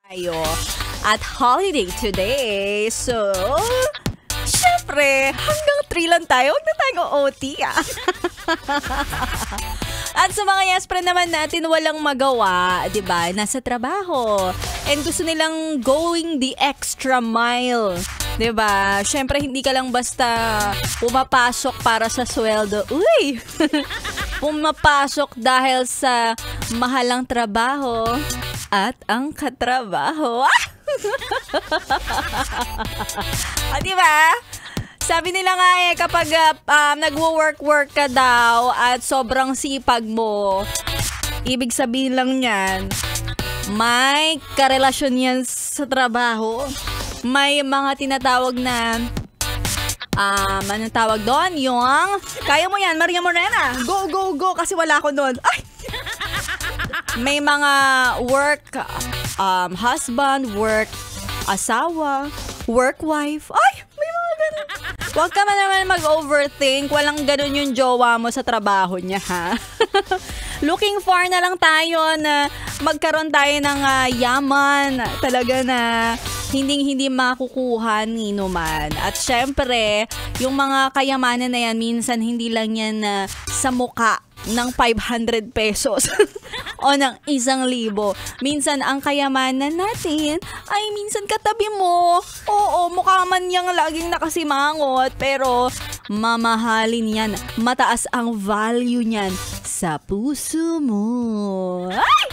tayo at holiday today. So, syempre, hanggang 3 lang tayo. Huwag na tayong OT At sa mga yes friend naman natin walang magawa, 'di ba? Nasa trabaho. And gusto nilang going the extra mile. 'Di ba? Syempre hindi ka lang basta pumapasok para sa sweldo. Uy! Pumapasok dahil sa mahalang trabaho at ang katrabaho. Di ba? Sabi nila nga kapag nagwo-work ka daw at sobrang sipag mo, ibig sabihin lang yan, may karelasyon yan sa trabaho. May mga tinatawag na, anong tawag doon? Yung, kaya mo yan, Maria Morena. Go, go, go, kasi wala ko doon. Ay! May mga work, husband, work, asawa, work wife. Ay! May mga ganun. Huwag ka man naman mag-overthink. Walang ganun yung jowa mo sa trabaho niya, ha? Looking for na lang tayo na magkaroon tayo ng yaman. Talaga na hindi makukuha ni numan. At syempre, yung mga kayamanan na yan, minsan hindi lang yan sa muka ng 500 pesos o ng 1,000. Minsan ang kayamanan natin ay minsan katabi mo. Oo, mukha man niyang laging nakasimangot, pero mamahalin yan. Mataas ang value niyan sa puso mo. Ay!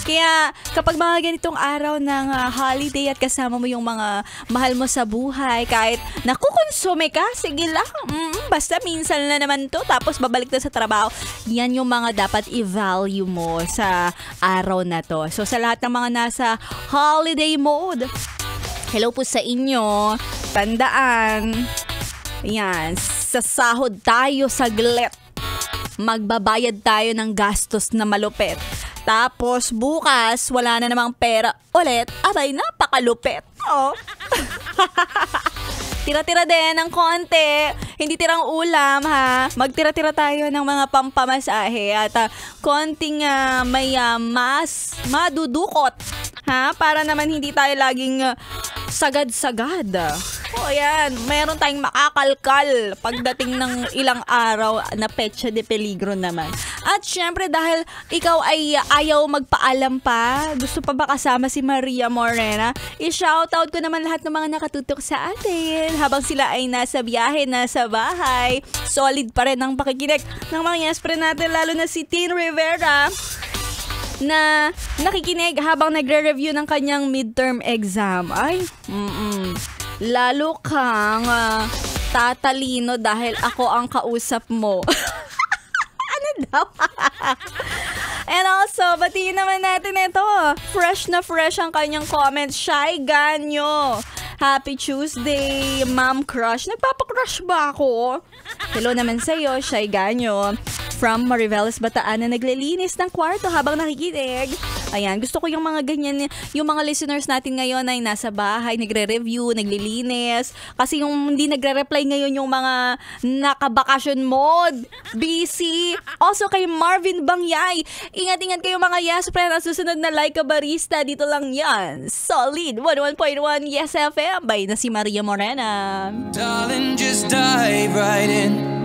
Kaya kapag mga ganitong araw ng holiday at kasama mo yung mga mahal mo sa buhay, kahit nakukonsume ka, sige lang. Basta minsan na naman to, tapos babalik na sa trabaho. Yan yung mga dapat i-value mo sa araw na to. So sa lahat ng mga nasa holiday mode, hello po sa inyo. Tandaan, yan, sa sahod tayo saglit. Magbabayad tayo ng gastos na malupit. Tapos bukas, wala na namang pera ulit. Abay, napakalupit. Oh. Tira-tira din ng konti. Hindi tirang ulam, ha? Magtira-tira tayo ng mga pampamasahe at konting may mas madudukot, ha? Para naman hindi tayo laging sagad-sagad. O yan, meron tayong makakalkal pagdating ng ilang araw na petsa de peligro naman. At syempre dahil ikaw ay ayaw magpaalam pa, gusto pa ba kasama si Maria Morena, i-shoutout ko naman lahat ng mga nakatutok sa atin habang sila ay nasa biyahe, nasa bahay. Solid pa rin ang pakikinig ng mga yes friend natin, lalo na si Tin Rivera na nakikinig habang nagre-review ng kanyang midterm exam. Ay, lalo kang tatalino dahil ako ang kausap mo. Ano daw? And also, batiin naman natin ito. Fresh na fresh ang kanyang comments. Shy Ganyo. Happy Tuesday, Ma'am Crush. Nagpapakrush ba ako? Hello naman sa'yo, Shy Ganyo. From Mariveles, Bataan na naglilinis ng kwarto habang nakikinig. Ayan, gusto ko yung mga ganyan, yung mga listeners natin ngayon ay nasa bahay, nagre-review, naglilinis. Kasi yung hindi nagre-reply ngayon yung mga naka-vacation mode, busy. Also kay Marvin Bangyay, ingat-ingat kayo mga yes friend. Ang susunod na Like a Barista, dito lang yan. Solid 11.1 Yes FM by na si Maria Morena. Darling, just dive right in.